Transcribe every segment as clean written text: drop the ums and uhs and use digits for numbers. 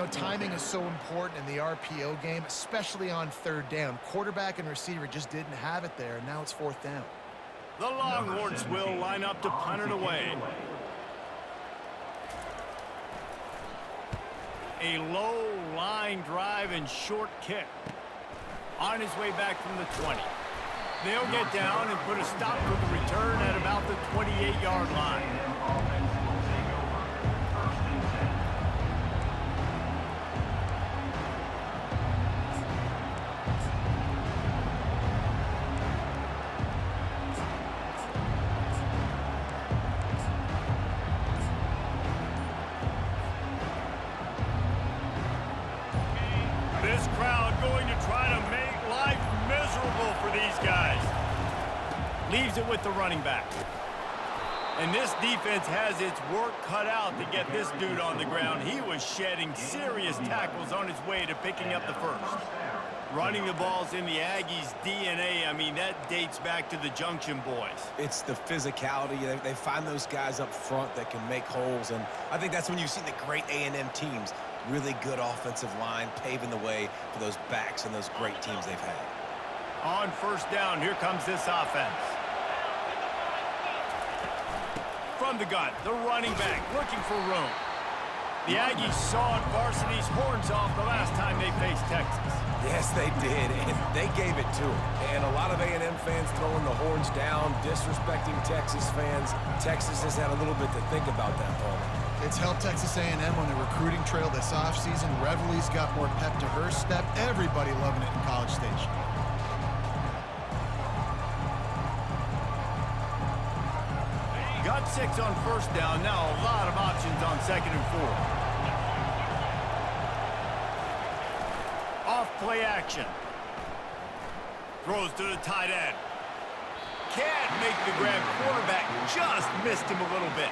know, timing is so important in the RPO game, especially on third down. Quarterback and receiver just didn't have it there, and now it's fourth down. The Longhorns will line up to punt it away. A low line drive and short kick. On his way back from the 20. They'll get down and put a stop to the return at about the 28-yard line. This crowd going to try to make life miserable for these guys. Leaves it with the running back. And this defense has its work cut out to get this dude on the ground. He was shedding serious tackles on his way to picking up the first. Running the ball's in the Aggies' DNA. I mean, that dates back to the Junction boys. It's the physicality. They find those guys up front that can make holes, and I think that's when you see the great A&M teams. Really good offensive line, paving the way for those backs and those great teams they've had. On first down, here comes this offense. From the gun, the running back looking for room. The Aggies sawed varsity's horns off the last time they faced Texas. Yes, they did, and they gave it to them. And a lot of A&M fans throwing the horns down, disrespecting Texas fans. Texas has had a little bit to think about that, Paul. It's helped Texas A&M on the recruiting trail this offseason. Reveille's got more pep to her step. Everybody loving it in College Station. Got 6 on first down. Now a lot of options on second and 4. Off play action. Throws to the tight end. Can't make the grab. Quarterback just missed him a little bit.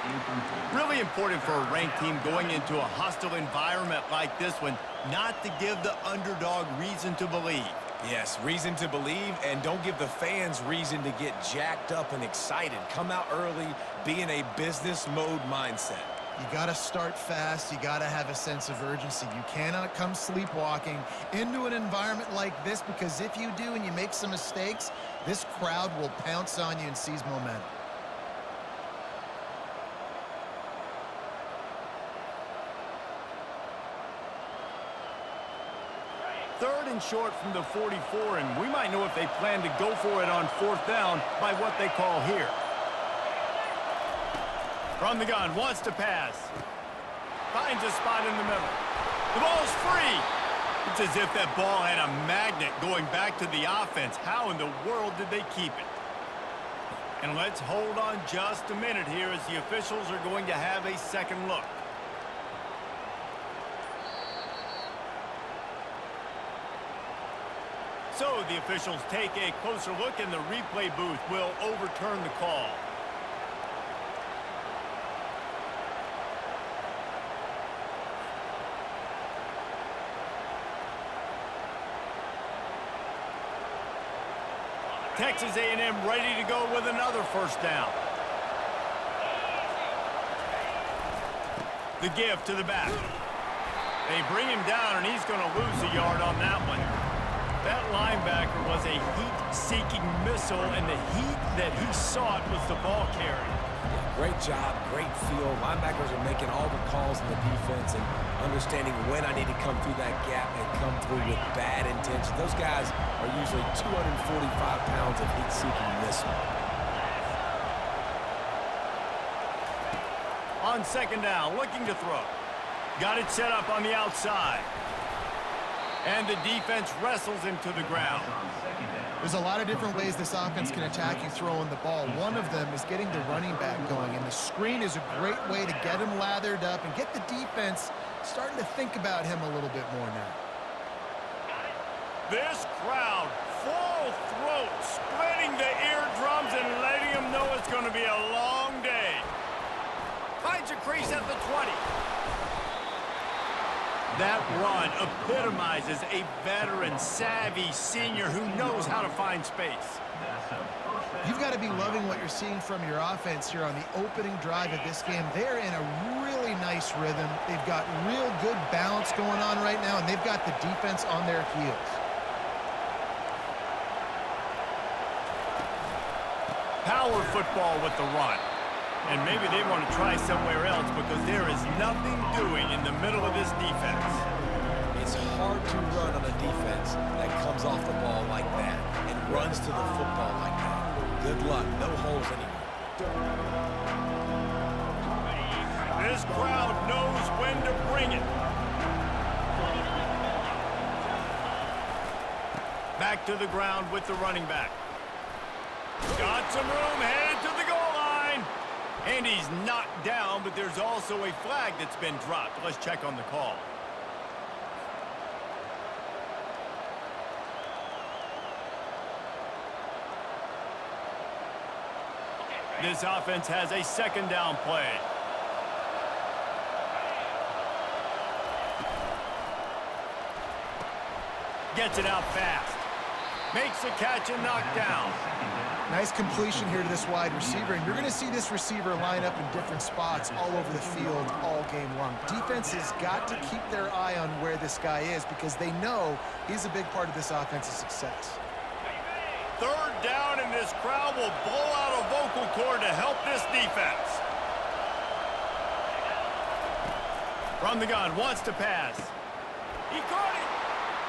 Really important for a ranked team going into a hostile environment like this one, not to give the underdog reason to believe. Yes, reason to believe, and don't give the fans reason to get jacked up and excited. Come out early, be in a business mode mindset. You got to start fast. You got to have a sense of urgency. You cannot come sleepwalking into an environment like this, because if you do and you make some mistakes, this crowd will pounce on you and seize momentum. Third and short from the 44, and we might know if they plan to go for it on fourth down by what they call here. From the gun, wants to pass. Finds a spot in the middle. The ball's free. It's as if that ball had a magnet going back to the offense. How in the world did they keep it? And let's hold on just a minute here as the officials are going to have a second look. So the officials take a closer look, and the replay booth will overturn the call. Texas A&M ready to go with another first down. The give to the back. They bring him down, and he's going to lose a yard on that one. That linebacker was a heat-seeking missile, and the heat that he sought was the ball carrier. Yeah, great job, great feel. Linebackers are making all the calls in the defense and understanding when I need to come through that gap and come through with bad intention. Those guys are usually 245 pounds of heat-seeking missile. On second down, looking to throw. Got it set up on the outside. And the defense wrestles him to the ground. There's a lot of different ways this offense can attack you throwing the ball. One of them is getting the running back going, and the screen is a great way to get him lathered up and get the defense starting to think about him a little bit more now. This crowd, full throat, splitting the eardrums and letting them know it's going to be a long day. Finds a crease at the 20. That run epitomizes a veteran, savvy senior who knows how to find space. You've got to be loving what you're seeing from your offense here on the opening drive of this game. They're in a really nice rhythm. They've got real good balance going on right now, and they've got the defense on their heels. Power football with the run. And maybe they want to try somewhere else because there is nothing doing in the middle of this defense. It's hard to run on a defense that comes off the ball like that and runs to the football like that. Good luck. No holes anywhere. This crowd knows when to bring it. Back to the ground with the running back. Got some room, headed to the goal line. And he's knocked down, but there's also a flag that's been dropped. Let's check on the call. This offense has a second down play. Gets it out fast. Makes the catch and knocked down. Nice completion here to this wide receiver, and you're going to see this receiver line up in different spots all over the field all game long. Defense has got to keep their eye on where this guy is because they know he's a big part of this offense's success. Third down, and this crowd will blow out a vocal cord to help this defense. From the gun, wants to pass. He caught it.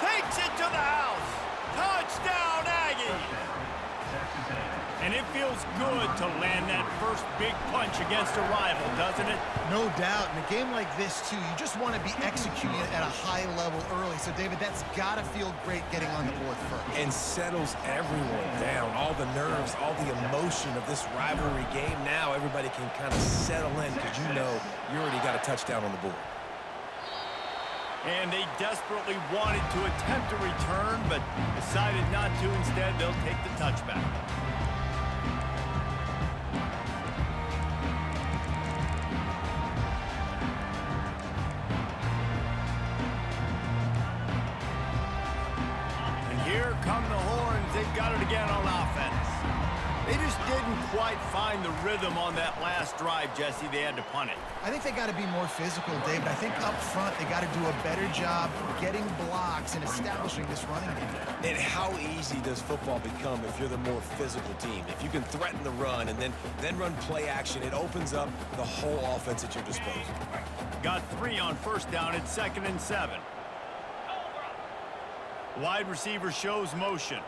Takes it to the house. Touchdown, Aggies. And it feels good to land that first big punch against a rival, doesn't it? No doubt. In a game like this, too, you just want to be executing it at a high level early. So, David, that's got to feel great getting on the board first. And settles everyone down. All the nerves, all the emotion of this rivalry game. Now everybody can kind of settle in because you know you already got a touchdown on the board. And they desperately wanted to attempt a return, but decided not to. Instead, they'll take the touchback. And here come the Horns. They've got it again on offense. They just didn't quite find the rhythm on that last drive, Jesse. They had to punt it. I think they got to be more physical, David. I think up front they got to do a better job getting blocks and establishing this running game. And how easy does football become if you're the more physical team? If you can threaten the run and then run play action, it opens up the whole offense at your disposal. Got 3 on first down. It's 2nd and 7. Wide receiver shows motion.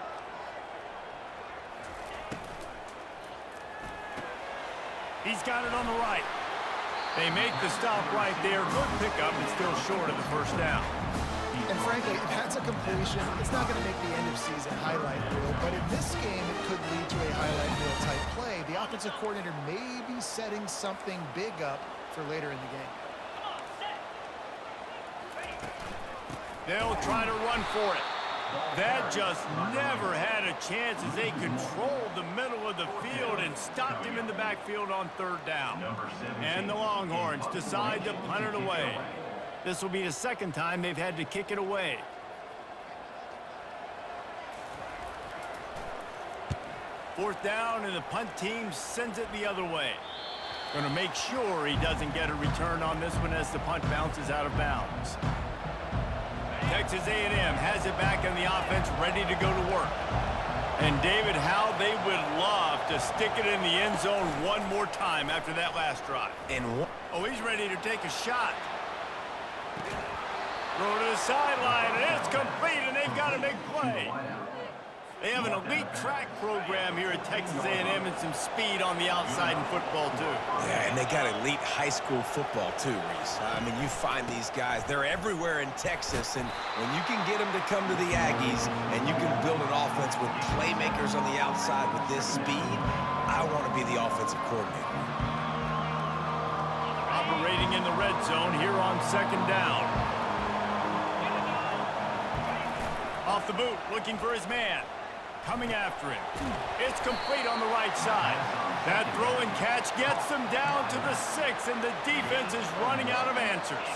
He's got it on the right. They make the stop right there. Good pickup, and still short of the first down. And frankly, if that's a completion, it's not going to make the end of season highlight reel. But in this game, it could lead to a highlight reel type play. The offensive coordinator may be setting something big up for later in the game. They'll try to run for it. That just never had a chance as they controlled the middle of the field and stopped him in the backfield on 3rd down. And the Longhorns decide to punt it away. This will be the 2nd time they've had to kick it away. Fourth down, and the punt team sends it the other way. Going to make sure he doesn't get a return on this one as the punt bounces out of bounds. Texas A&M has it back in the offense, ready to go to work. And David, how they would love to stick it in the end zone one more time after that last drive. Oh, he's ready to take a shot. Throw to the sideline, and it's complete, and they've got a big play. They have an elite track program here at Texas A&M and some speed on the outside in football, too. Yeah, and they got elite high school football, too, Reese. I mean, you find these guys, they're everywhere in Texas, and when you can get them to come to the Aggies and you can build an offense with playmakers on the outside with this speed, I want to be the offensive coordinator. Operating in the red zone here on 2nd down. Off the boot, looking for his man. Coming after him. It's complete on the right side. That throw and catch gets them down to the 6, and the defense is running out of answers.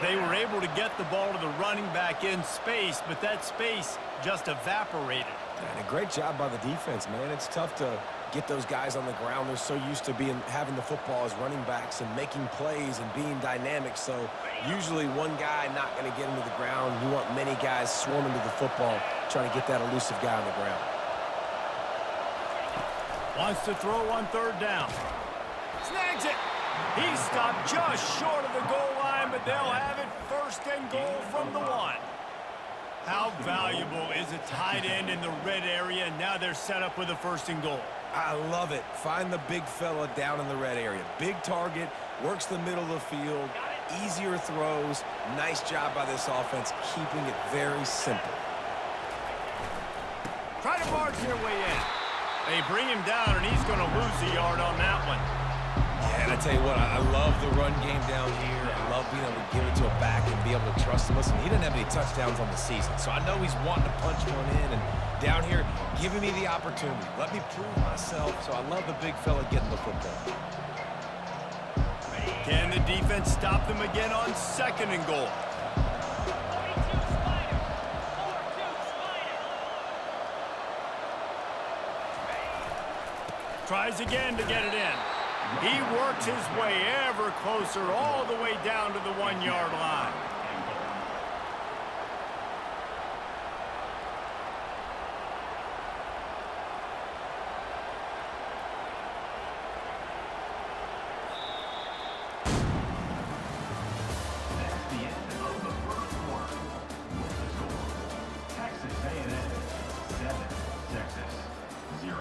They were able to get the ball to the running back in space, but that space just evaporated. And a great job by the defense, man. It's tough to get those guys on the ground. They're so used to having the football as running backs and making plays and being dynamic. So usually one guy not going to get him to the ground. You want many guys swarming to the football, trying to get that elusive guy on the ground. Wants to throw on third down. Snags it. He stopped just short of the goal line, but they'll have it first and goal from the 1. How valuable is a tight end in the red area? Now they're set up with a first and goal. I love it. Find the big fella down in the red area. Big target, works the middle of the field, easier throws. Nice job by this offense, keeping it very simple. Try to barge their way in. They bring him down, and he's going to lose a yard on that one. Yeah, and I tell you what, I love the run game down here. I love being able to give it to a back and be able to trust him. Listen, he didn't have any touchdowns on the season, so I know he's wanting to punch one in. And down here, giving me the opportunity. Let me prove myself, so I love the big fella getting the football. Can the defense stop them again on second and goal? Tries again to get it in. He works his way ever closer all the way down to the 1-yard line. That's the end of the first quarter. The score, Texas A&M 7, Texas 0.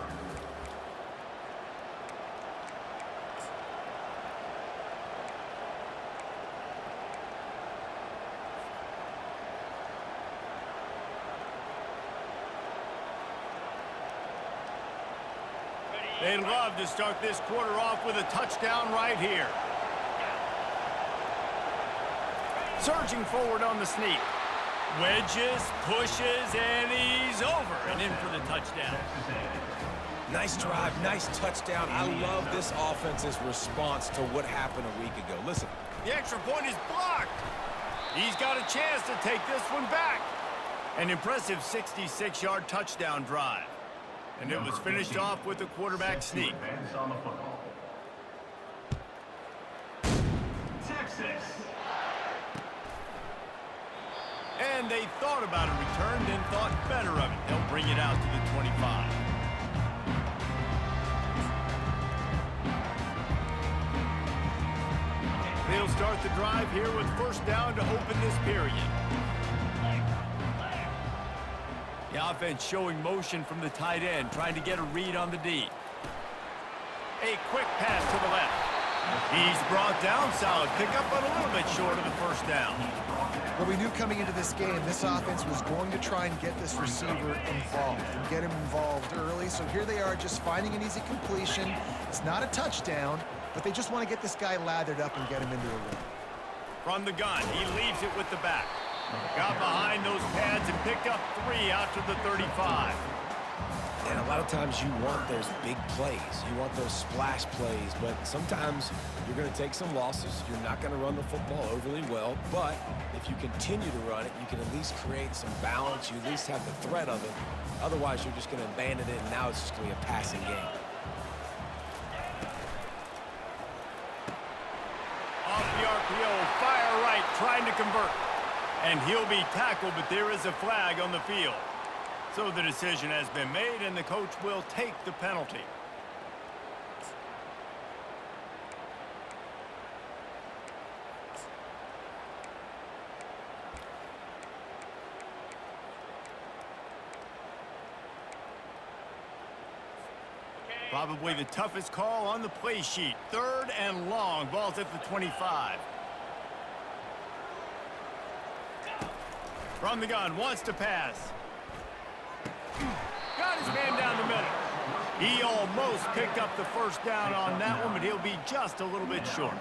They'd love to start this quarter off with a touchdown right here. Surging forward on the sneak. Wedges, pushes, and he's over and in for the touchdown. Nice drive, nice touchdown. I love this offense's response to what happened a week ago. Listen. The extra point is blocked. He's got a chance to take this one back. An impressive 66-yard touchdown drive. And it was finished off with a quarterback sneak. On the football. Texas. And they thought about a return, then thought better of it. They'll bring it out to the 25. They'll start the drive here with first down to open this period. The offense showing motion from the tight end, trying to get a read on the D. A quick pass to the left. He's brought down, solid pickup, but a little bit short of the first down. Well, we knew coming into this game, this offense was going to try and get this receiver involved and get him involved early. So here they are just finding an easy completion. It's not a touchdown, but they just want to get this guy lathered up and get him into a run. From the gun, he leaves it with the back. Got behind those pads and picked up 3 out to the 35. And a lot of times you want those big plays. You want those splash plays, but sometimes you're going to take some losses. You're not going to run the football overly well, but if you continue to run it, you can at least create some balance. You at least have the threat of it. Otherwise, you're just going to abandon it, and now it's just going to be a passing game. Off the RPO, fire right, trying to convert. And he'll be tackled, but there is a flag on the field. So the decision has been made, and the coach will take the penalty. Probably the toughest call on the play sheet. 3rd and long. Ball's at the 25. From the gun, wants to pass. Got his man down the middle. He almost picked up the first down on that one, but he'll be just a little bit short.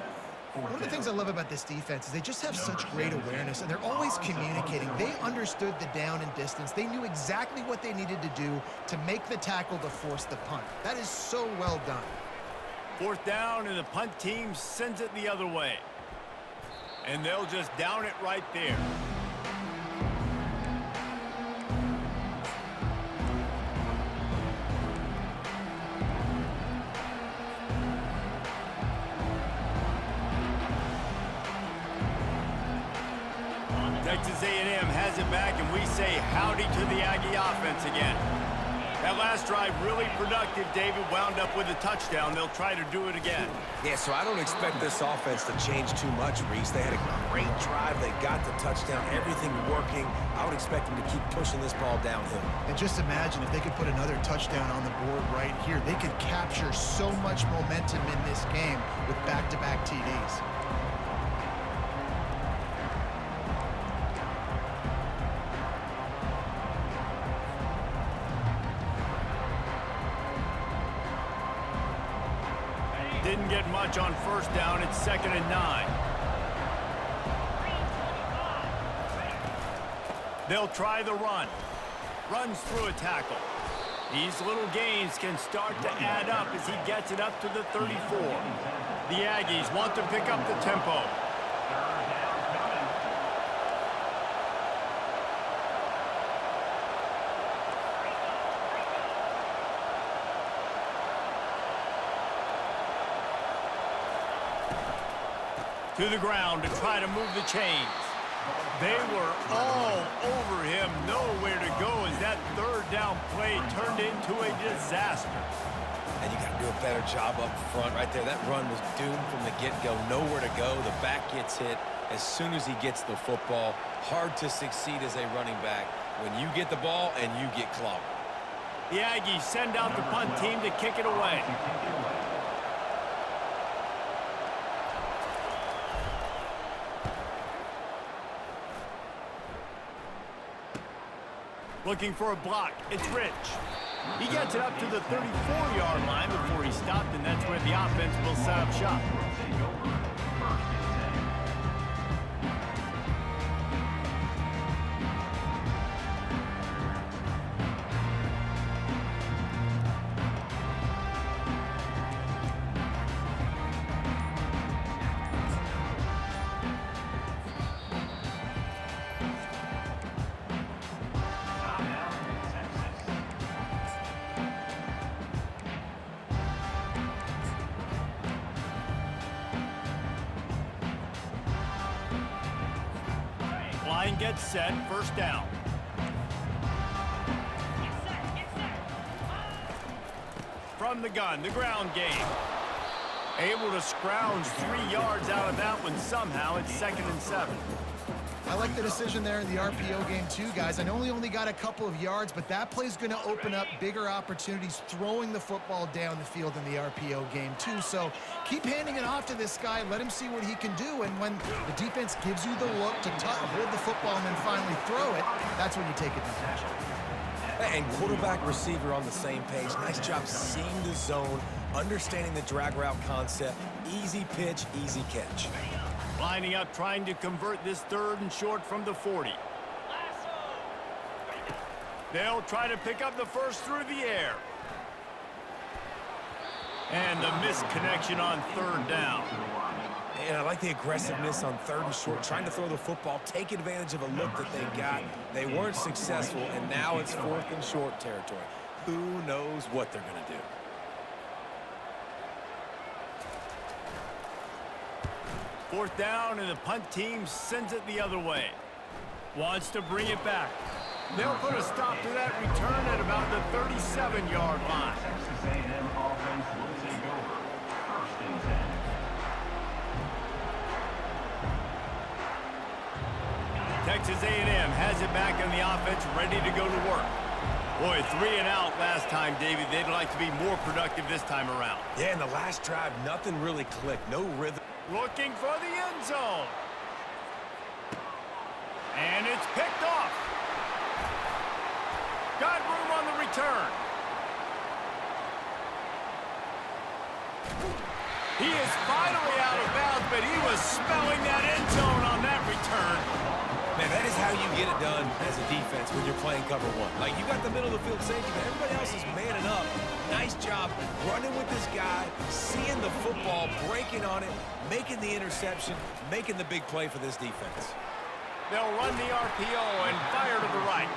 One of the things I love about this defense is they just have such great awareness, and they're always communicating. They understood the down and distance. They knew exactly what they needed to do to make the tackle to force the punt. That is so well done. 4th down, and the punt team sends it the other way. And they'll just down it right there. Texas A&M has it back, and we say howdy to the Aggie offense again. That last drive really productive, David, wound up with a touchdown. They'll try to do it again. Yeah, so I don't expect this offense to change too much, Reese. They had a great drive. They got the touchdown, everything working. I would expect them to keep pushing this ball downhill. And just imagine if they could put another touchdown on the board right here. They could capture so much momentum in this game with back-to-back TDs. Didn't get much on first down. It's 2nd and 9. They'll try the run. Runs through a tackle. These little gains can start to add up as he gets it up to the 34. The Aggies want to pick up the tempo. To the ground to try to move the chains. They were all over him, nowhere to go as that 3rd down play turned into a disaster. And you got to do a better job up front right there. That run was doomed from the get-go, nowhere to go. The back gets hit as soon as he gets the football. Hard to succeed as a running back when you get the ball and you get clogged. The Aggies send out the punt team to kick it away. Looking for a block. It's Rich. He gets it up to the 34-yard line before he stopped, and that's where the offense will set up shop. Line gets set, 1st down. From the gun, the ground game. Able to scrounge 3 yards out of that one somehow. It's 2nd and 7. I like the decision there in the RPO game too, guys. I know he only got a couple of yards, but that play's going to open up bigger opportunities throwing the football down the field in the RPO game too. So keep handing it off to this guy. Let him see what he can do. And when the defense gives you the look to hold the football and then finally throw it, that's when you take advantage. And quarterback, receiver on the same page. Nice job seeing the zone, understanding the drag route concept. Easy pitch, easy catch. Lining up, trying to convert this 3rd and short from the 40. They'll try to pick up the first through the air. And the misconnection on 3rd down. And I like the aggressiveness on 3rd and short, trying to throw the football, take advantage of a look that they got. They weren't successful, and now it's 4th and short territory. Who knows what they're going to do? Fourth down, and the punt team sends it the other way. Wants to bring it back. They'll put a stop to that return at about the 37-yard line. Texas A&M offense will take over. 1st and 10. Texas A&M has it back on the offense, ready to go to work. Boy, 3 and out last time, David. They'd like to be more productive this time around. Yeah, in the last drive, nothing really clicked. No rhythm. Looking for the end zone. And it's picked off. Got room on the return. He is finally out of bounds, but he was smelling that end zone on that return. Man, that is how you get it done as a defense when you're playing cover one. Like, you got the middle of the field safety, but everybody else is manning up. Nice job running with this guy, seeing the football, breaking on it, making the interception, making the big play for this defense. They'll run the RPO and fire to the right.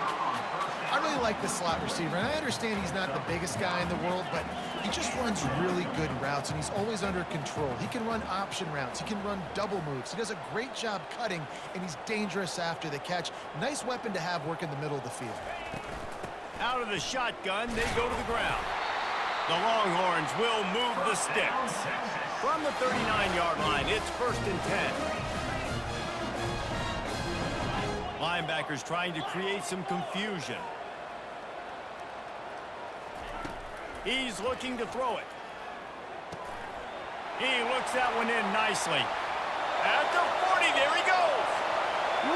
I really like this slot receiver, and I understand he's not the biggest guy in the world, but he just runs really good routes, and he's always under control. He can run option routes. He can run double moves. He does a great job cutting, and he's dangerous after the catch. Nice weapon to have work in the middle of the field. Out of the shotgun, they go to the ground. The Longhorns will move the sticks. From the 39-yard line, it's 1st and 10. Linebackers trying to create some confusion. He's looking to throw it. He looks that one in nicely. At the 40, there he goes.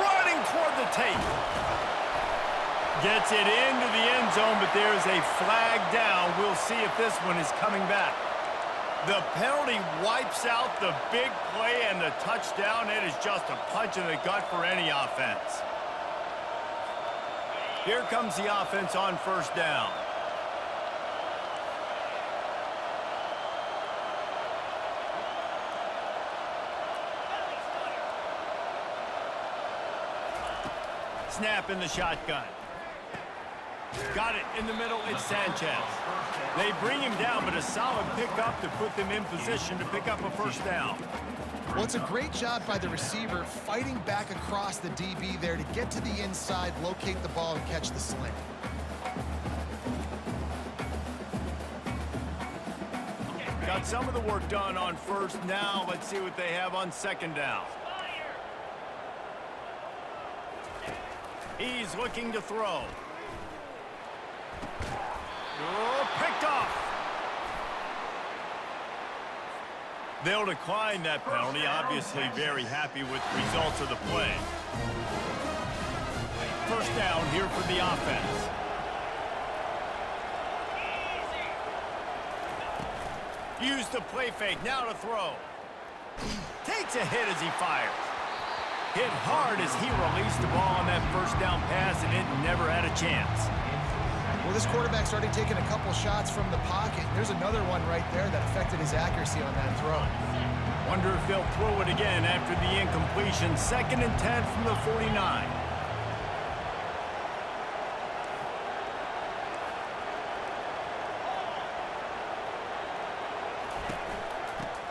Running toward the tape. Gets it into the end zone, but there's a flag down. We'll see if this one is coming back. The penalty wipes out the big play and the touchdown. It is just a punch in the gut for any offense. Here comes the offense on 1st down. Snap in the shotgun. Got it in the middle, it's Sanchez. They bring him down, but a solid pickup to put them in position to pick up a 1st down. Well, it's a great job by the receiver fighting back across the DB there to get to the inside, locate the ball, and catch the slant. Got some of the work done on 1st. Now let's see what they have on 2nd down. He's looking to throw. Oh, picked off. They'll decline that penalty. Obviously very happy with the results of the play. 1st down here for the offense. Use the play fake, now to throw. Takes a hit as he fires. Hit hard as he released the ball on that 1st down pass, and it never had a chance. Well, this quarterback's already taken a couple shots from the pocket. There's another one right there that affected his accuracy on that throw. Wonder if they'll throw it again after the incompletion. 2nd and 10 from the 49.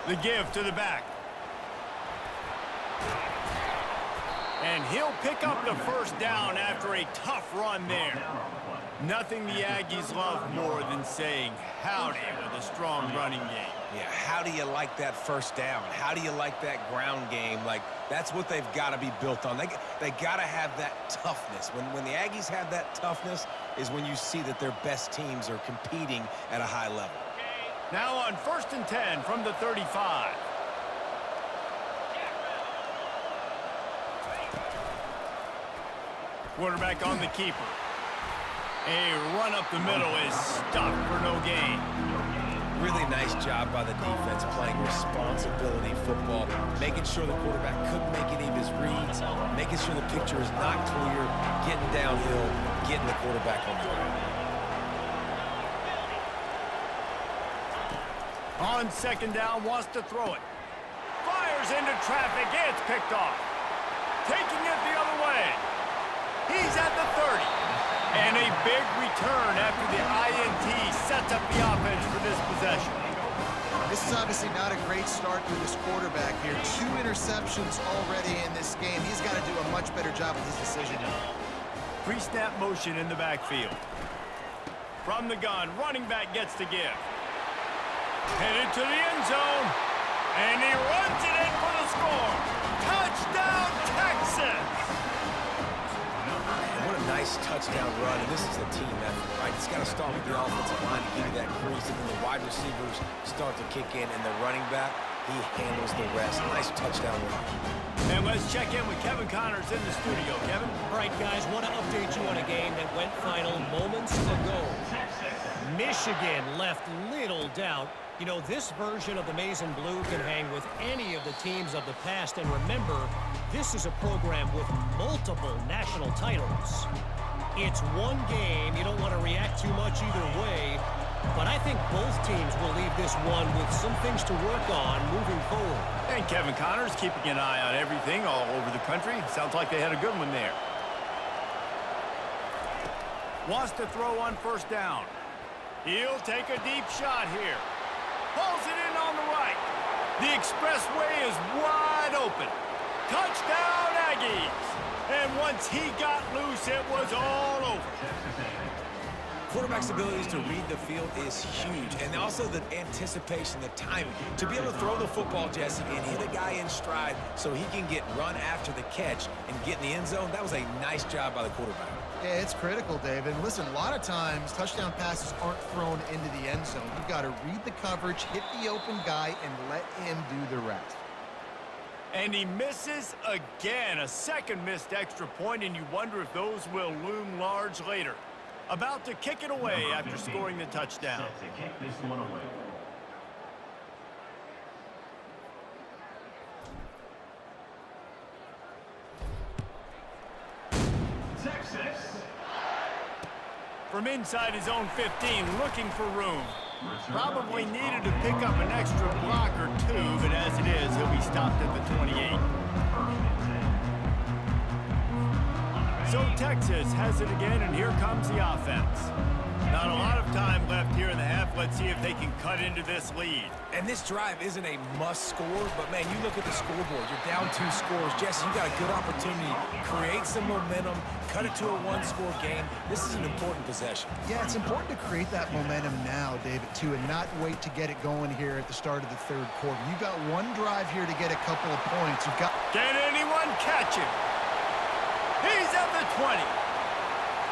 The give to the back. And he'll pick up the 1st down after a tough run there. Nothing the Aggies love more than saying howdy with a strong running game. Yeah, how do you like that 1st down? How do you like that ground game? Like, that's what they've got to be built on. They got to have that toughness. When the Aggies have that toughness is when you see that their best teams are competing at a high level. Now on 1st and 10 from the 35. Quarterback on the keeper. A run up the middle is stopped for no gain. Really nice job by the defense playing responsibility football, making sure the quarterback couldn't make any of his reads, making sure the picture is not clear, getting downhill, getting the quarterback on the ground. On 2nd down, wants to throw it. Fires into traffic, it's picked off. Taking it the other way. He's at the 30. And a big return after the INT sets up the offense for this possession. This is obviously not a great start for this quarterback here. 2 interceptions already in this game. He's got to do a much better job with his decision. Pre-snap motion in the backfield. From the gun, running back gets the give. Headed to the end zone. And he runs it in for the score. Touchdown, Texas! Nice touchdown run, and this is a team effort, right? It's got to start with the offensive line to give you that crease, and then the wide receivers start to kick in, and the running back, he handles the rest. Nice touchdown run. And let's check in with Kevin Connors in the studio. Kevin? All right, guys, want to update you on a game that went final moments ago. Michigan left little doubt. You know, this version of the Maize and Blue can hang with any of the teams of the past, and remember, This is a program with multiple national titles. It's one game. You don't want to react too much either way. But I think both teams will leave this one with some things to work on moving forward. And Kevin Connors keeping an eye on everything all over the country. Sounds like they had a good one there. Wants to throw on first down. He'll take a deep shot here. Pulls it in on the right. The expressway is wide open. Touchdown, Aggies! And once he got loose, it was all over. Quarterback's abilities to read the field is huge, and also the anticipation, the timing. To be able to throw the football, Jesse, and hit a guy in stride so he can get run after the catch and get in the end zone, that was a nice job by the quarterback. Yeah, it's critical, David. Listen, a lot of times touchdown passes aren't thrown into the end zone. You've got to read the coverage, hit the open guy, and let him do the rest. And he misses again. A second missed extra point, and you wonder if those will loom large later. About to kick it away after scoring the touchdown. Set to kick this one away. Texas. From inside his own 15, looking for room. Probably needed to pick up an extra block or two, but as it is, he'll be stopped at the 28. So Texas has it again, and here comes the offense. Not a lot of time left here in the half. Let's see if they can cut into this lead. And this drive isn't a must score, but man, you look at the scoreboard, you're down 2 scores. Jesse, you got a good opportunity. Create some momentum, cut it to a 1-score game. This is an important possession. Yeah, it's important to create that momentum now, David, too, and not wait to get it going here at the start of the third quarter. You've got one drive here to get a couple of points. You've got... Can anyone catch him? He's at the 20.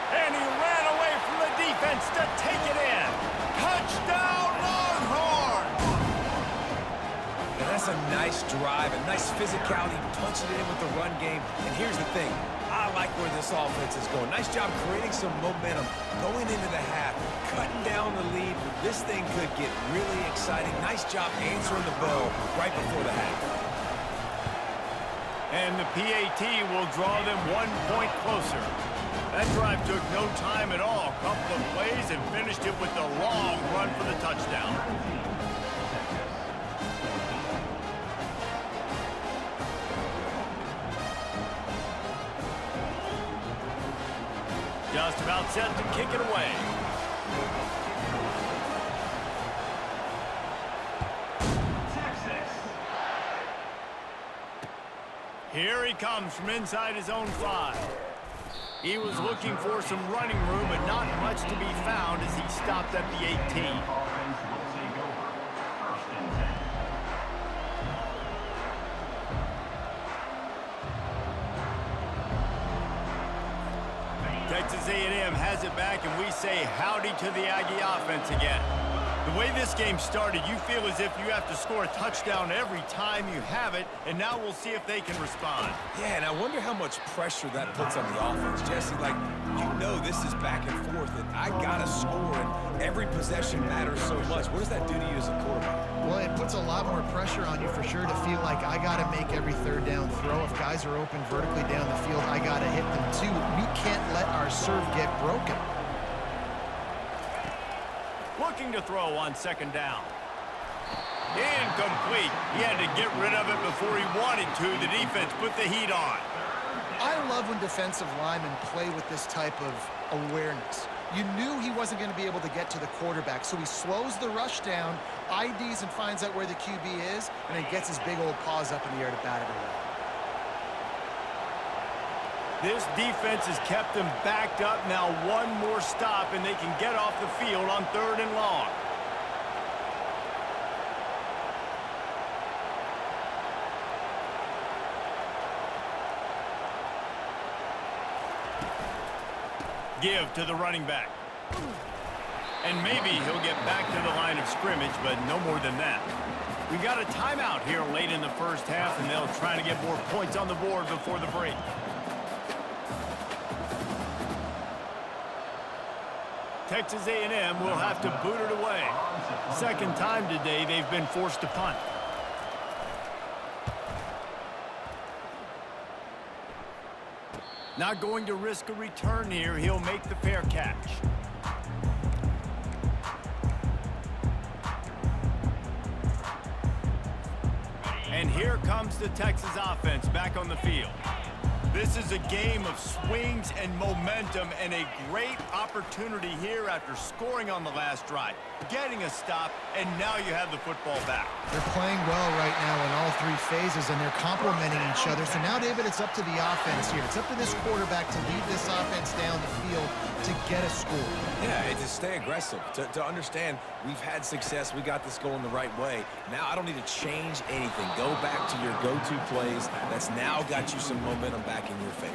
And he ran away from the defense to take it in. Touchdown, Longhorns! And that's a nice drive, a nice physicality, punching it in with the run game. And here's the thing. I like where this offense is going. Nice job creating some momentum, going into the half, cutting down the lead. This thing could get really exciting. Nice job answering the bell right before the half. And the PAT will draw them 1 point closer. That drive took no time at all. A couple of plays and finished it with a long run for the touchdown. Just about set to kick it away. Here he comes from inside his own 5. He was looking for some running room, but not much to be found as he stopped at the 18. Offense will take over. 1st and 10. Texas A&M has it back, and we say howdy to the Aggie offense again. The way this game started, you feel as if you have to score a touchdown every time you have it, and now we'll see if they can respond. Yeah, and I wonder how much pressure that puts on the offense, Jesse. Like, you know this is back and forth, and I got to score, and every possession matters so much. What does that do to you as a quarterback? Well, it puts a lot more pressure on you for sure to feel like I got to make every third down throw. If guys are open vertically down the field, I got to hit them too. We can't let our serve get broken. Looking to throw on 2nd down. Incomplete. He had to get rid of it before he wanted to. The defense put the heat on. I love when defensive linemen play with this type of awareness. You knew he wasn't going to be able to get to the quarterback, so he slows the rush down, IDs and finds out where the QB is, and then gets his big old paws up in the air to bat it away. This defense has kept them backed up. Now 1 more stop, and they can get off the field on 3rd and long. Give to the running back. And maybe he'll get back to the line of scrimmage, but no more than that. We've got a timeout here late in the first half, and they'll try to get more points on the board before the break. Texas A&M will have to boot it away. 2nd time today they've been forced to punt. Not going to risk a return here. He'll make the fair catch. And here comes the Texas offense back on the field. This is a game of swings and momentum and a great opportunity here after scoring on the last drive, getting a stop, and now you have the football back. They're playing well right now in all three phases, and they're complementing each other. So now, David, it's up to the offense here. It's up to this quarterback to lead this offense down the field to get a score. Yeah, and to stay aggressive, to understand we've had success, we got this going the right way. Now I don't need to change anything. Go back to your go-to plays. That's now got you some momentum back in your favor.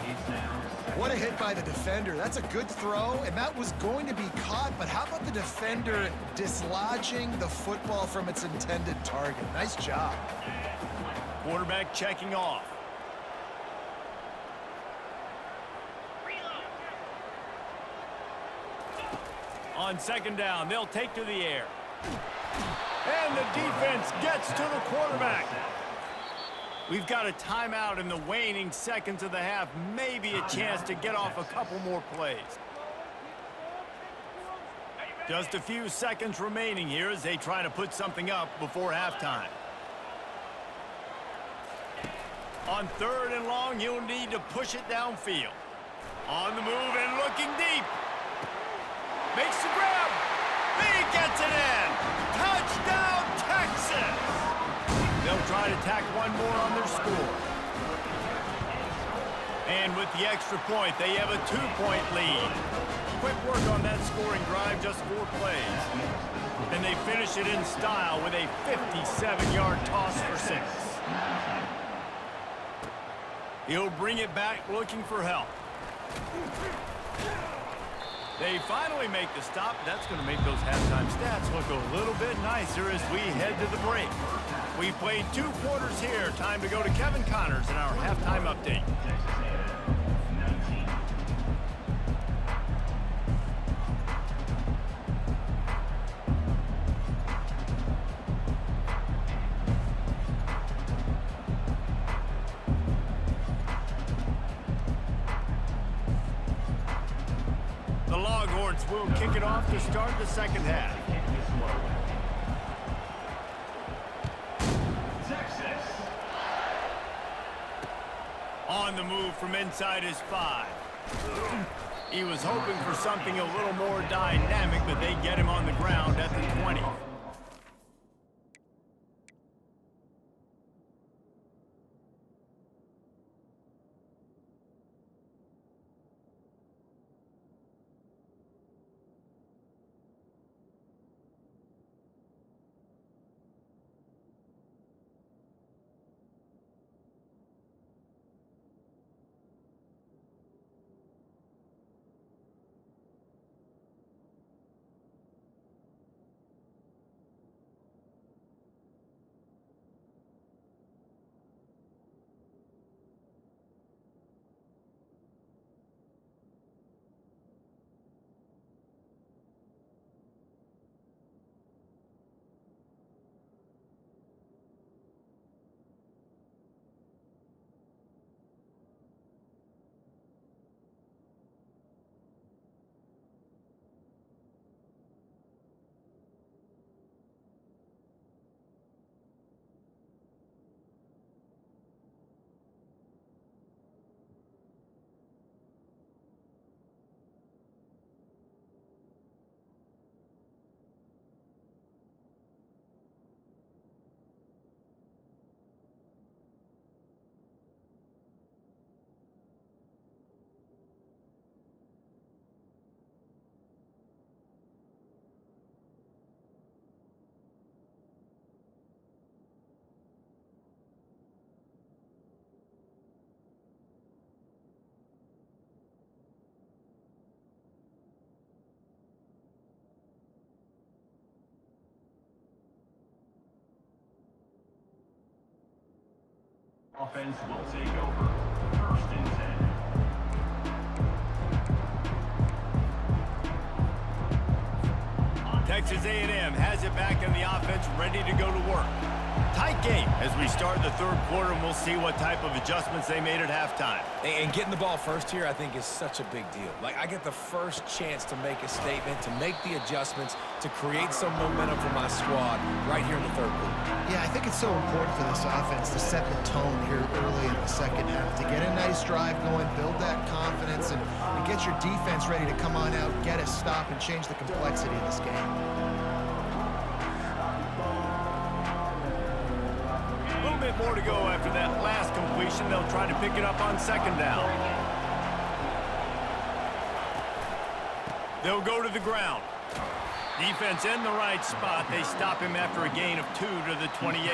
What a hit by the defender. That's a good throw, and that was going to be caught, but how about the defender dislodging the football from its intended target? Nice job. Quarterback checking off. On second down, they'll take to the air. And the defense gets to the quarterback. We've got a timeout in the waning seconds of the half. Maybe a chance to get off a couple more plays. Just a few seconds remaining here as they try to put something up before halftime. On third and long, you'll need to push it downfield. On the move and looking deep. Makes the grab. He gets it in. Touchdown, Texas. They'll try to tack one more on their score. And with the extra point, they have a 2-point lead. Quick work on that scoring drive, just 4 plays. And they finish it in style with a 57-yard toss for 6. He'll bring it back looking for help. They finally make the stop. That's going to make those halftime stats look a little bit nicer as we head to the break. We've played 2 quarters here. Time to go to Kevin Connors in our halftime update. The Longhorns will kick it off to start the second half. Texas. On the move from inside his 5. He was hoping for something a little more dynamic, but they get him on the ground at the 20. Offense will take over. 1st and 10. Texas A&M has it back in the offense, ready to go to work. Tight game as we start the third quarter, and we'll see what type of adjustments they made at halftime. And getting the ball first here, I think, is such a big deal. Like, I get the first chance to make a statement, to make the adjustments, to create some momentum for my squad right here in the third quarter. Yeah, I think it's so important for this offense to set the tone here early in the second half, to get a nice drive going, build that confidence, and get your defense ready to come on out, get a stop, and change the complexity of this game. A little bit more to go after that last completion. They'll try to pick it up on second down. They'll go to the ground. Defense in the right spot. They stop him after a gain of 2 to the 28.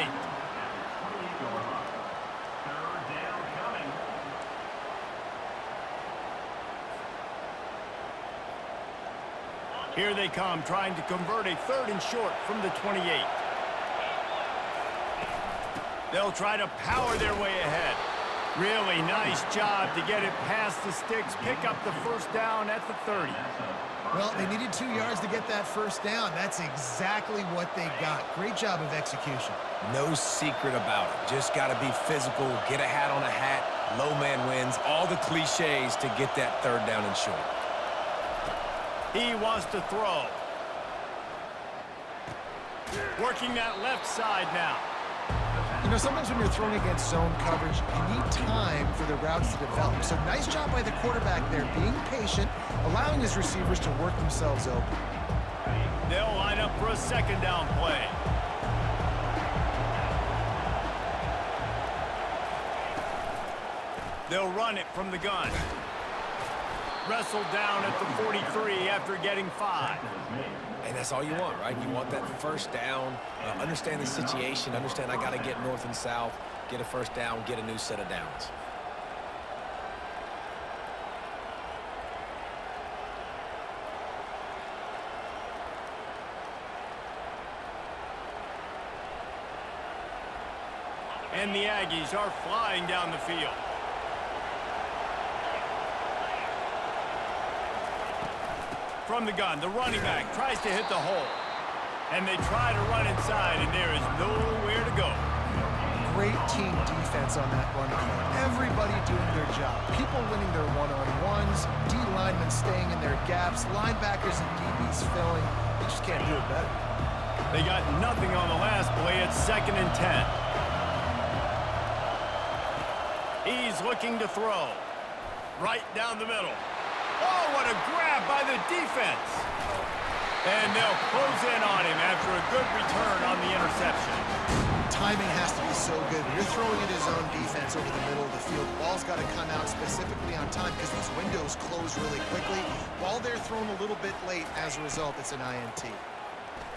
Third down coming. Here they come, trying to convert a 3rd and short from the 28. They'll try to power their way ahead. Really nice job to get it past the sticks, pick up the first down at the 30. Well, they needed 2 yards to get that first down. That's exactly what they got. Great job of execution. No secret about it. Just got to be physical, get a hat on a hat, low man wins, all the cliches to get that 3rd down and short. He wants to throw. Working that left side now. You know, sometimes when you're throwing against zone coverage, you need time for the routes to develop. So nice job by the quarterback there, being patient, allowing his receivers to work themselves open. They'll line up for a second down play. They'll run it from the gun. Wrestled down at the 43 after getting 5. And that's all you want, right? You want that first down, understand the situation, understand I got to get north and south, get a first down, get a new set of downs. And the Aggies are flying down the field. From the gun, the running back tries to hit the hole. And they try to run inside, and there is nowhere to go. Great team defense on that run play. Everybody doing their job. People winning their one-on-ones, D linemen staying in their gaps, linebackers and DBs filling. You just can't do it better. They got nothing on the last play. It's 2nd and 10. He's looking to throw. Right down the middle. Oh, what a grab by the defense. And they'll close in on him after a good return on the interception. Timing has to be so good. When you're throwing at his own defense over the middle of the field, the ball's got to come out specifically on time because these windows close really quickly. Ball there thrown a little bit late. As a result, it's an INT.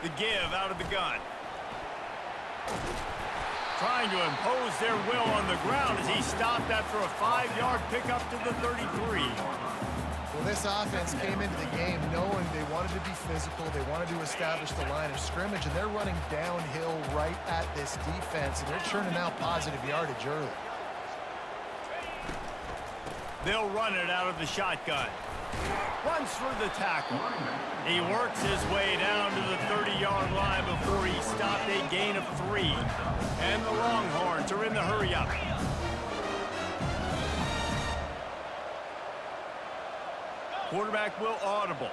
The give out of the gun. Trying to impose their will on the ground as he stopped after a 5-yard pickup to the 33. Well, this offense came into the game knowing they wanted to be physical, they wanted to establish the line of scrimmage, and they're running downhill right at this defense, and they're churning out positive yardage early. They'll run it out of the shotgun. Runs for the tackle. He works his way down to the 30-yard line before he stopped a gain of 3. And the Longhorns are in the hurry-up. Quarterback will audible.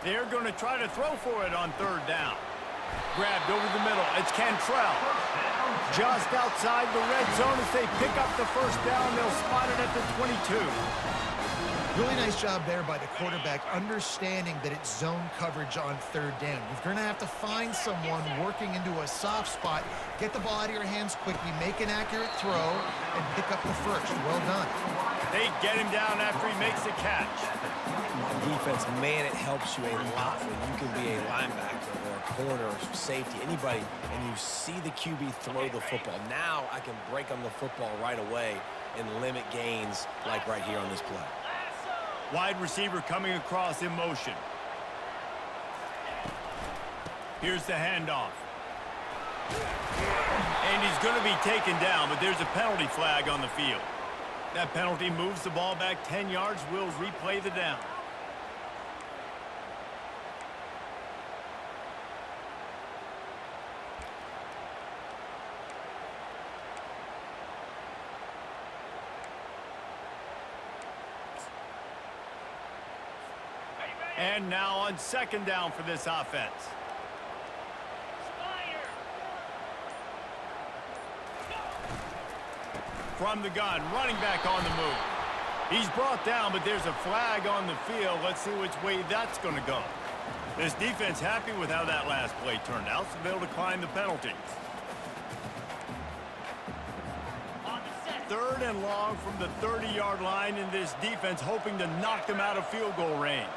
They're going to try to throw for it on 3rd down. Grabbed over the middle. It's Cantrell. Just outside the red zone as they pick up the first down. They'll spot it at the 22. Really nice job there by the quarterback, understanding that it's zone coverage on 3rd down. You're going to have to find someone working into a soft spot, get the ball out of your hands quickly, make an accurate throw, and pick up the first. Well done. They get him down after he makes the catch. Defense, man, it helps you a lot when you can be a linebacker or a corner or safety, anybody, and you see the QB throw the football. Now I can break on the football right away and limit gains like right here on this play. Wide receiver coming across in motion. Here's the handoff. And he's going to be taken down, but there's a penalty flag on the field. That penalty moves the ball back 10 yards. We'll replay the down. And now on second down for this offense. From the gun, running back on the move. He's brought down, but there's a flag on the field. Let's see which way that's going to go. This defense happy with how that last play turned out, so they'll decline the penalty. 3rd and long from the 30-yard line, and this defense hoping to knock them out of field goal range.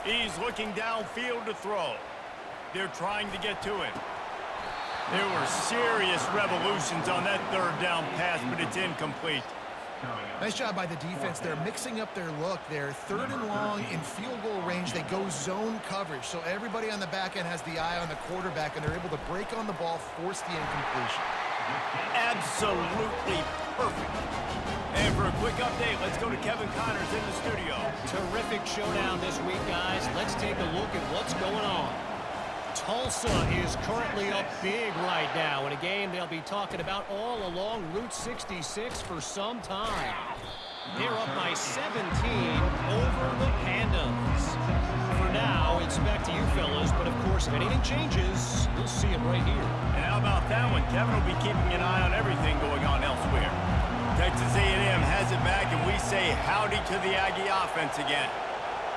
He's looking downfield to throw. They're trying to get to him. There were serious revolutions on that 3rd down pass, but it's incomplete. Nice job by the defense. They're mixing up their look. They're 3rd and long in field goal range. They go zone coverage, so everybody on the back end has the eye on the quarterback, and they're able to break on the ball, force the incompletion. Absolutely perfect. And for a quick update, let's go to Kevin Connors in the studio. Terrific showdown this week, guys. Let's take a look at what's going on. Tulsa is currently up big right now in a game they'll be talking about all along Route 66 for some time. They're up by 17 over the Pandas. For now, it's back to you fellas, but of course, if anything changes, you'll see it right here. And how about that one? Kevin will be keeping an eye on everything going on elsewhere. Texas A&M has it back, and we say howdy to the Aggie offense again.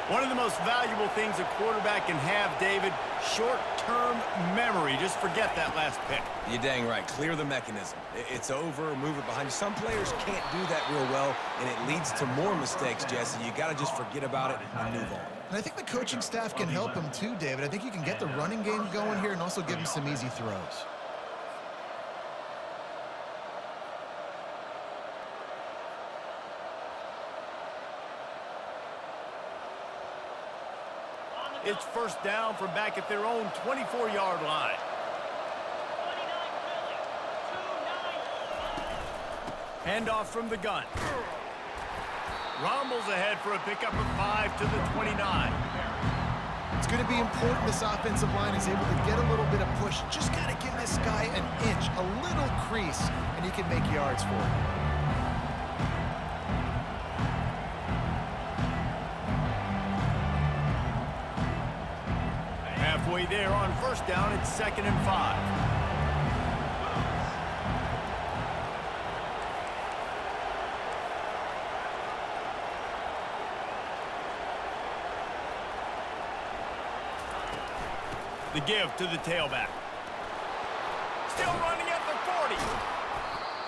One of the most valuable things a quarterback can have, David, short-term memory. Just forget that last pick. You're dang right. Clear the mechanism. It's over, move it behind you. Some players can't do that real well, and it leads to more mistakes, Jesse. You got to just forget about it and move on. And I think the coaching staff can help him too, David. I think you can get the running game going here and also give him some easy throws. It's first down from back at their own 24-yard line. Handoff from the gun. Rumbles ahead for a pickup of 5 to the 29. It's going to be important this offensive line is able to get a little bit of push. Just got to give this guy an inch, a little crease, and he can make yards for it. Halfway there on first down, it's 2nd and 5. The give to the tailback. Still running at the 40.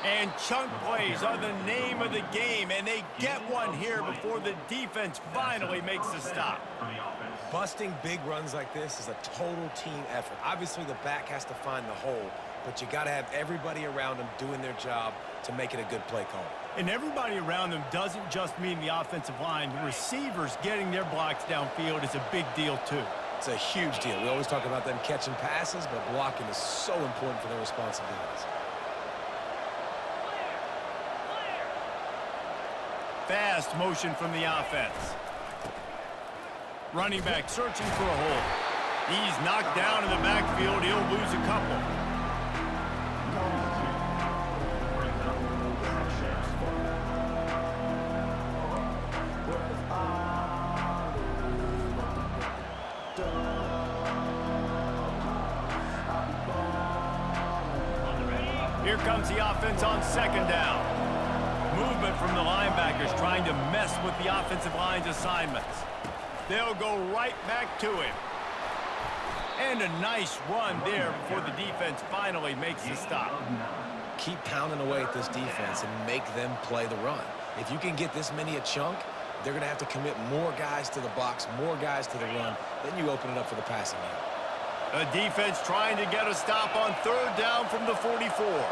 And chunk plays are the name of the game, and they get one here before the defense finally makes the stop. Busting big runs like this is a total team effort. Obviously, the back has to find the hole, but you got to have everybody around them doing their job to make it a good play call. And everybody around them doesn't just mean the offensive line. The receivers getting their blocks downfield is a big deal, too. It's a huge deal. We always talk about them catching passes, but blocking is so important for their responsibilities. Fast motion from the offense. Running back searching for a hole. He's knocked down in the backfield. He'll lose a couple. Here comes the offense on 2nd down. Movement from the linebackers trying to mess with the offensive line's assignments. They'll go right back to him. And a nice run there before the defense finally makes the stop. Keep pounding away at this defense and make them play the run. If you can get this many a chunk, they're going to have to commit more guys to the box, more guys to the run. Then you open it up for the passing game. A defense trying to get a stop on 3rd down from the 44.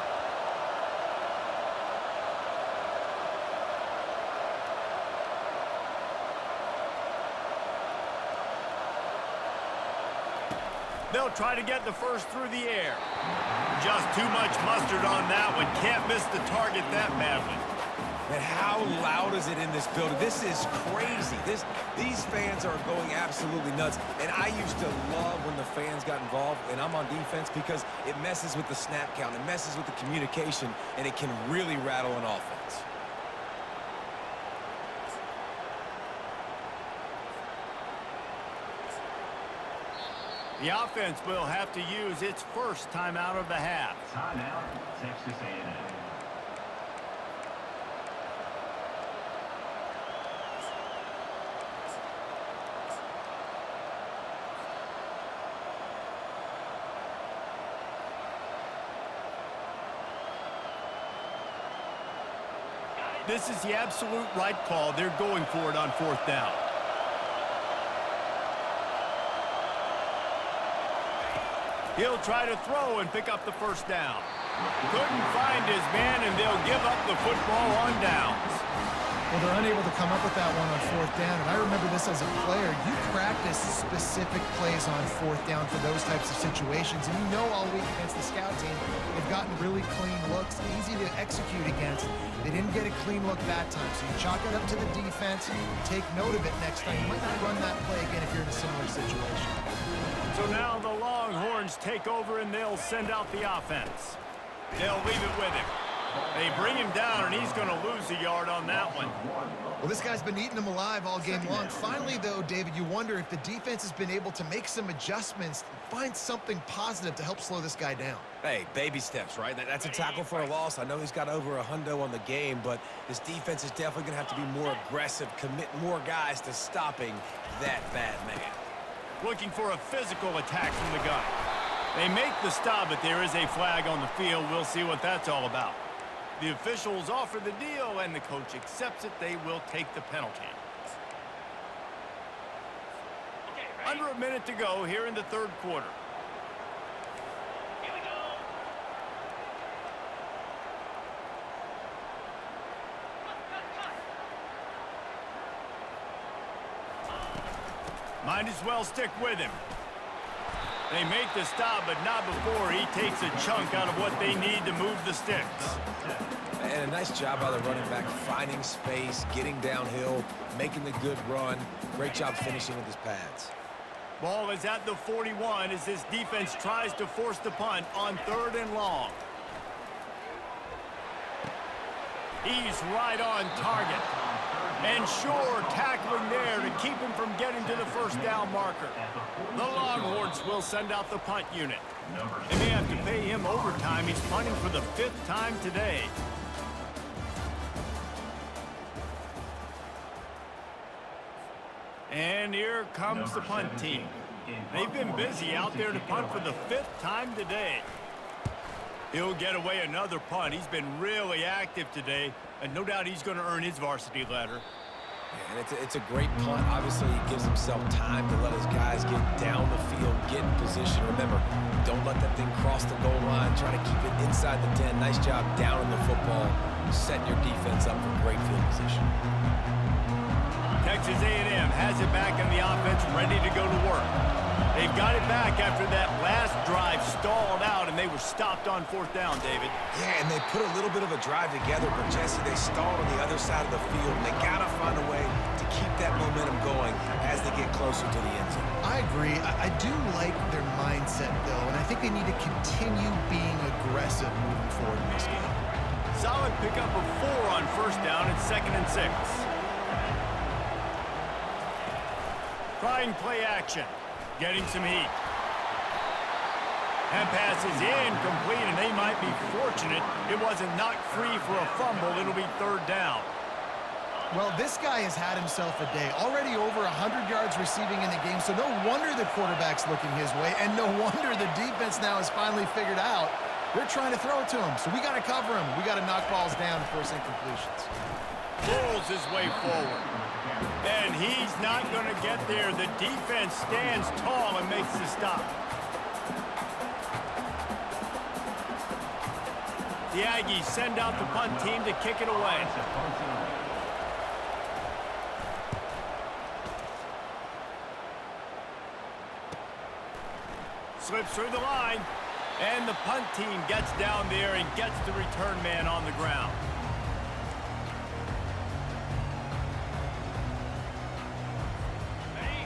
They'll try to get the first through the air. Just too much mustard on that one. Can't miss the target that badly. And how loud is it in this building? This is crazy. These fans are going absolutely nuts. And I used to love when the fans got involved, and I'm on defense because it messes with the snap count. It messes with the communication, and it can really rattle an offense. The offense will have to use its first timeout of the half. Timeout, Texas A&M. This is the absolute right call. They're going for it on fourth down. He'll try to throw and pick up the first down. Couldn't find his man, and they'll give up the football on downs. Well, they're unable to come up with that one on fourth down, and I remember this as a player. You practice specific plays on fourth down for those types of situations, and you know all week against the scout team, they've gotten really clean looks, easy to execute against. They didn't get a clean look that time, so you chalk it up to the defense, take note of it next time. You might not run that play again if you're in a similar situation. So now the Longhorns take over, and they'll send out the offense. They'll leave it with him. They bring him down, and he's going to lose a yard on that one. Well, this guy's been eating them alive all game long. Finally, though, David, you wonder if the defense has been able to make some adjustments, find something positive to help slow this guy down. Hey, baby steps, right? That's a tackle for a loss. I know he's got over a hundo on the game, but this defense is definitely going to have to be more aggressive, commit more guys to stopping that bad man. Looking for a physical attack from the gun. They make the stop, but there is a flag on the field. We'll see what that's all about. The officials offer the deal, and the coach accepts it. They will take the penalty. Under a minute to go here in the third quarter. Here we go. Might as well stick with him. They make the stop, but not before he takes a chunk out of what they need to move the sticks. And a nice job by the running back, finding space, getting downhill, making the good run. Great job finishing with his pads. Ball is at the 41 as this defense tries to force the punt on 3rd and long. He's right on target. And sure, tackling there to keep him from getting to the first down marker. The Longhorns will send out the punt unit. They may have to pay him overtime. He's punting for the 5th time today. And here comes the punt team. They've been busy out there to punt for the 5th time today. He'll get away another punt. He's been really active today, and no doubt he's going to earn his varsity letter. And it's a great punt. Obviously, he gives himself time to let his guys get down the field, get in position. Remember, don't let that thing cross the goal line. Try to keep it inside the 10. Nice job down in the football, setting your defense up for great field position. Texas A&M has it back on the offense, ready to go to work. They've got it back after that last drive stalled out, and they were stopped on 4th down, David. Yeah, and they put a little bit of a drive together, but Jesse, they stalled on the other side of the field, and they got to find a way to keep that momentum going as they get closer to the end zone. I agree. I do like their mindset, though, and I think they need to continue being aggressive moving forward in this game. Solid pickup of 4 on 1st down and 2nd and 6. Trying play action. Getting some heat. That pass is incomplete, and they might be fortunate it wasn't knocked free for a fumble. It'll be 3rd down. Well, this guy has had himself a day. Already over 100 yards receiving in the game, so no wonder the quarterback's looking his way, and no wonder the defense now has finally figured out they're trying to throw it to him, so we got to cover him. We got to knock balls down and force incompletions. Pulls his way forward. And he's not going to get there. The defense stands tall and makes the stop. The Aggies send out the punt team to kick it away. Slips through the line, and the punt team gets down there and gets the return man on the ground.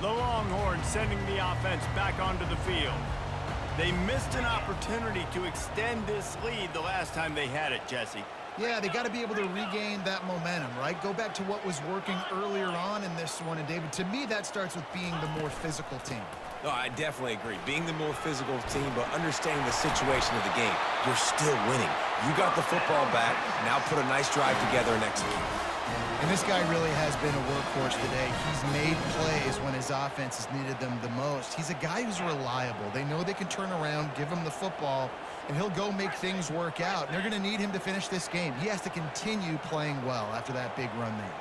The Longhorns sending the offense back onto the field. They missed an opportunity to extend this lead the last time they had it, Jesse. Yeah, they got to be able to regain that momentum, right? Go back to what was working earlier on in this one. And, David, to me, that starts with being the more physical team. No, I definitely agree. Being the more physical team, but understanding the situation of the game, you're still winning. You got the football back. Now put a nice drive together and execute. And this guy really has been a workhorse today. He's made plays when his offense has needed them the most. He's a guy who's reliable. They know they can turn around, give him the football, and he'll go make things work out. And they're going to need him to finish this game. He has to continue playing well after that big run there.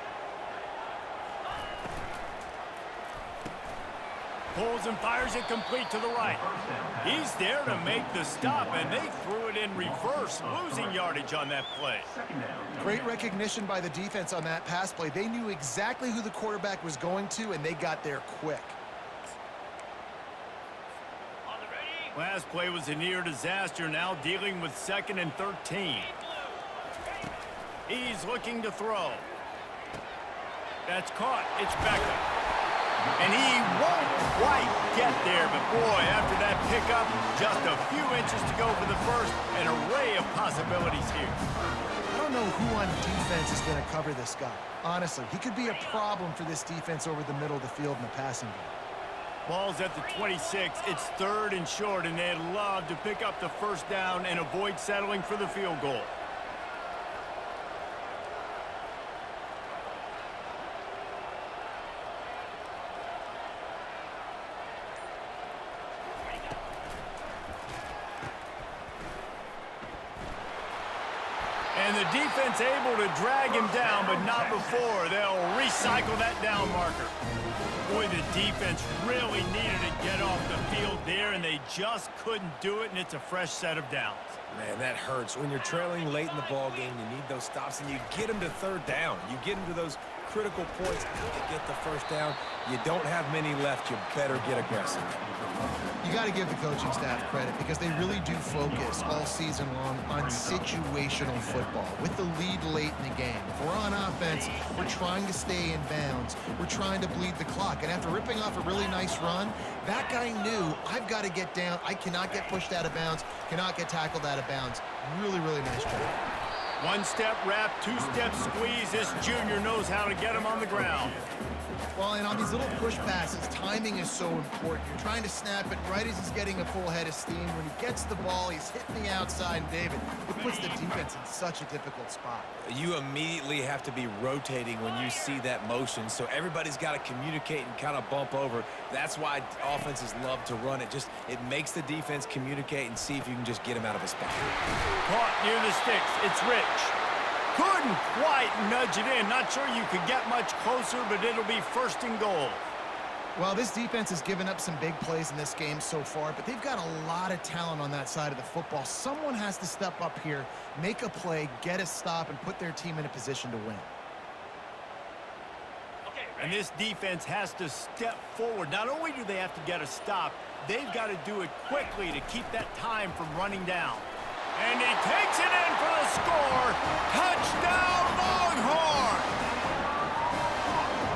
Pulls and fires it complete to the right. He's there to make the stop, and they threw it in reverse, losing yardage on that play. Great recognition by the defense on that pass play. They knew exactly who the quarterback was going to, and they got there quick. Last play was a near disaster, now dealing with 2nd and 13. He's looking to throw. That's caught. It's Beckham. And he won't quite get there, but boy, after that pickup, just a few inches to go for the first. An array of possibilities here. I don't know who on defense is going to cover this guy. Honestly, he could be a problem for this defense over the middle of the field in the passing game. Ball's at the 26. It's 3rd and short, and they'd love to pick up the first down and avoid settling for the field goal. And the defense able to drag him down, but not before. They'll recycle that down marker. Boy, the defense really needed to get off the field there, and they just couldn't do it, and it's a fresh set of downs. Man, that hurts. When you're trailing late in the ball game, you need those stops, and you get them to 3rd down. You get them to those critical points to get the first down. You don't have many left. You better get aggressive. You got to give the coaching staff credit because they really do focus all season long on situational football with the lead late in the game. If we're on offense, we're trying to stay in bounds. We're trying to bleed the clock. And after ripping off a really nice run, that guy knew, I've got to get down. I cannot get pushed out of bounds, cannot get tackled out of bounds. Really, really nice job. 1-step wrap, 2-step squeeze. This junior knows how to get him on the ground. Well, and on these little push passes, timing is so important. You're trying to snap it right as he's getting a full head of steam. When he gets the ball, he's hitting the outside, and David, it puts the defense in such a difficult spot. You immediately have to be rotating when you see that motion, so everybody's got to communicate and kind of bump over. That's why offenses love to run it. It makes the defense communicate and see if you can just get him out of a spot. Caught near the sticks. It's Rich. Couldn't quite nudge it in. Not sure you could get much closer, but it'll be 1st and goal. Well, this defense has given up some big plays in this game so far, but they've got a lot of talent on that side of the football. Someone has to step up here, make a play, get a stop, and put their team in a position to win. And this defense has to step forward. Not only do they have to get a stop, they've got to do it quickly to keep that time from running down. And he takes it in for the score. Touchdown, Longhorns!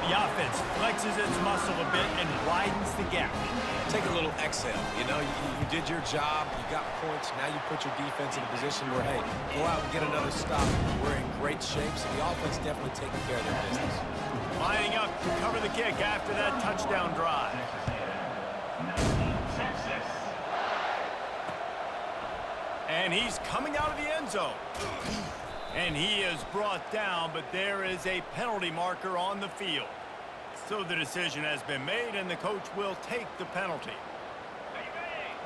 The offense flexes its muscle a bit and widens the gap. Take a little exhale. You know, you did your job. You got points. Now you put your defense in a position where, hey, go out and get another stop. We're in great shape, so the offense definitely taking care of their business. Lining up to cover the kick after that touchdown drive. And he's coming out of the end zone. And he is brought down, but there is a penalty marker on the field. So the decision has been made, and the coach will take the penalty.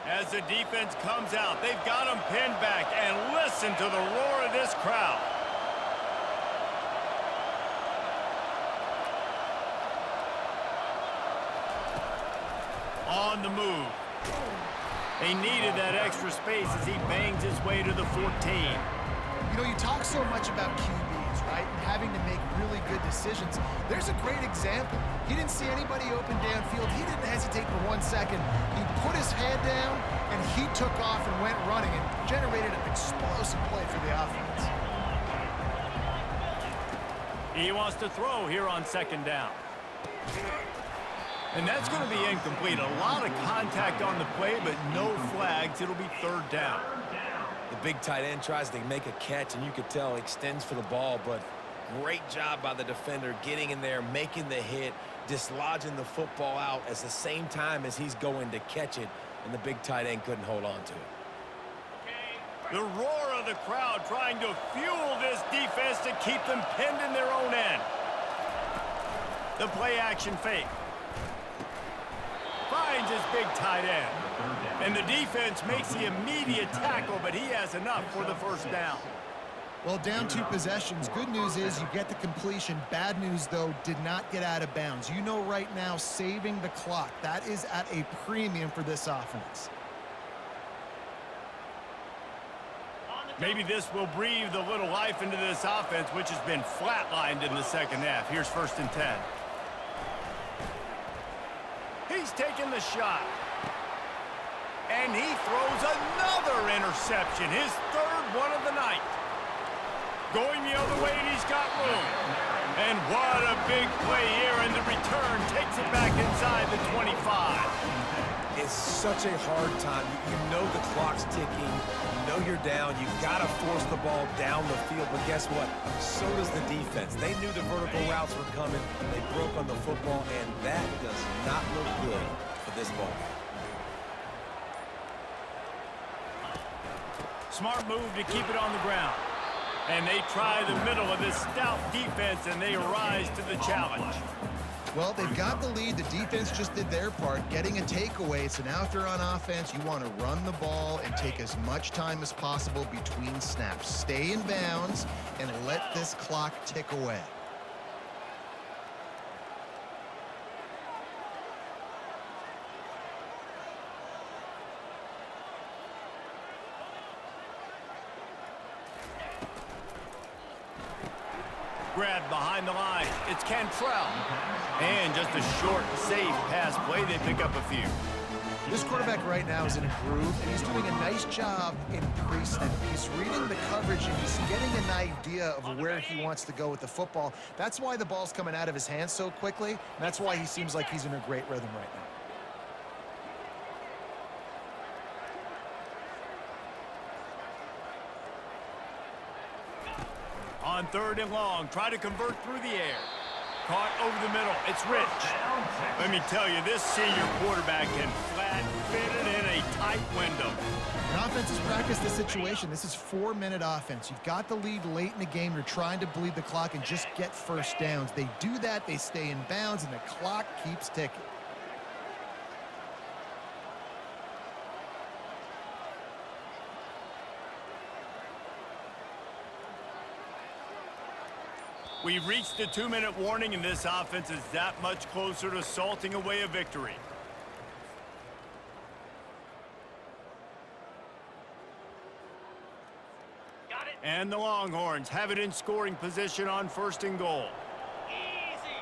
As the defense comes out, they've got him pinned back, and listen to the roar of this crowd. On the move. They needed that extra space as he bangs his way to the 14. You know, you talk so much about QBs, right? And having to make really good decisions. There's a great example. He didn't see anybody open downfield. He didn't hesitate for 1 second. He put his head down, and he took off and went running and generated an explosive play for the offense. He wants to throw here on 2nd down. And that's going to be incomplete. A lot of contact on the play, but no flags. It'll be 3rd down. The big tight end tries to make a catch, and you could tell extends for the ball, but Great job by the defender getting in there, making the hit, dislodging the football out at the same time as he's going to catch it, and the big tight end couldn't hold on to it. The roar of the crowd trying to fuel this defense to keep them pinned in their own end. The play action fake. Finds his big tight end. And the defense makes the immediate tackle, but he has enough for the first down. Well, down 2 possessions. Good news is you get the completion. Bad news, though, did not get out of bounds. You know right now, saving the clock. That is at a premium for this offense. Maybe this will breathe a little life into this offense, which has been flatlined in the second half. Here's 1st and 10. He's taking the shot. And he throws another interception, his 3rd one of the night. Going the other way, and he's got room. And what a big play here, and the return takes it back inside the 25. It's such a hard time. You know the clock's ticking. You know you're down. You've got to force the ball down the field. But guess what? So does the defense. They knew the vertical routes were coming. They broke on the football, and that does not look good for this ball. Smart move to keep it on the ground. And they try the middle of this stout defense, and they rise to the challenge. Well, they've got the lead. The defense just did their part, getting a takeaway. So now if you're on offense, you want to run the ball and take as much time as possible between snaps. Stay in bounds and let this clock tick away. Grabbed behind the line. It's Cantrell. And just a short, safe pass play. They pick up a few. This quarterback right now is in a groove, and he's doing a nice job in pre-snap. He's reading the coverage, and he's getting an idea of where he wants to go with the football. That's why the ball's coming out of his hands so quickly, and that's why he seems like he's in a great rhythm right now. On 3rd and long, try to convert through the air. Caught over the middle. It's Rich. Let me tell you, this senior quarterback can flat fit it in a tight window. And offense has practiced this situation. This is 4-minute offense. You've got the lead late in the game. You're trying to bleed the clock and just get first downs. They do that, they stay in bounds, and the clock keeps ticking. We've reached the 2-minute warning, and this offense is that much closer to salting away a victory. Got it. And the Longhorns have it in scoring position on 1st and goal. Easy.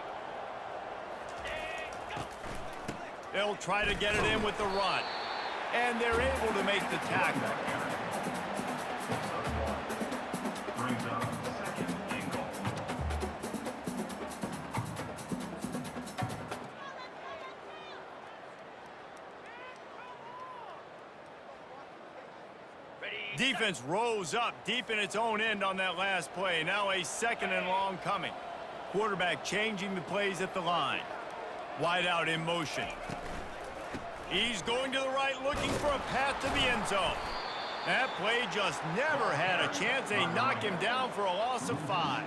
Go. They'll try to get it in with the run. And they're able to make the tackle. Brings up 2nd and goal. Defense rose up deep in its own end on that last play. Now a 2nd and long coming. Quarterback changing the plays at the line. Wide out in motion. He's going to the right, looking for a path to the end zone. That play just never had a chance. They knock him down for a loss of 5.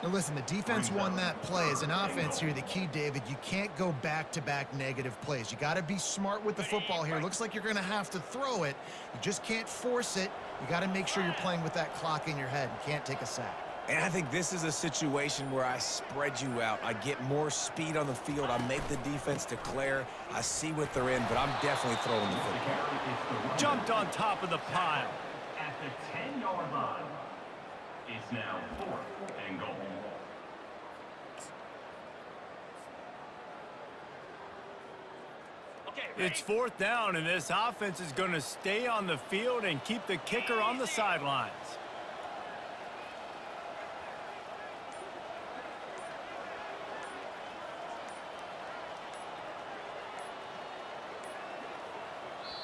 Now listen, the defense won that play. As an offense here, the key, David, you can't go back-to-back negative plays. You got to be smart with the football here. Looks like you're going to have to throw it. You just can't force it. You got to make sure you're playing with that clock in your head. You can't take a sack. And I think this is a situation where I spread you out. I get more speed on the field. I make the defense declare. I see what they're in, but I'm definitely throwing the football. Jumped on top of the pile. At the 10-yard line. It's now 4th and goal. It's 4th down, and this offense is going to stay on the field and keep the kicker on the sidelines.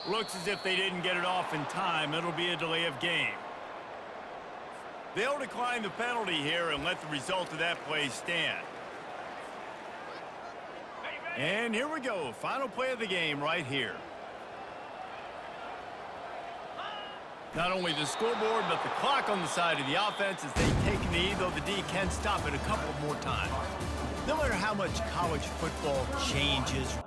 Looks as if they didn't get it off in time. It'll be a delay of game. They'll decline the penalty here and let the result of that play stand. And here we go. Final play of the game right here. Not only the scoreboard, but the clock on the side of the offense as they take a knee, though the D can stop it a couple more times. No matter how much college football changes,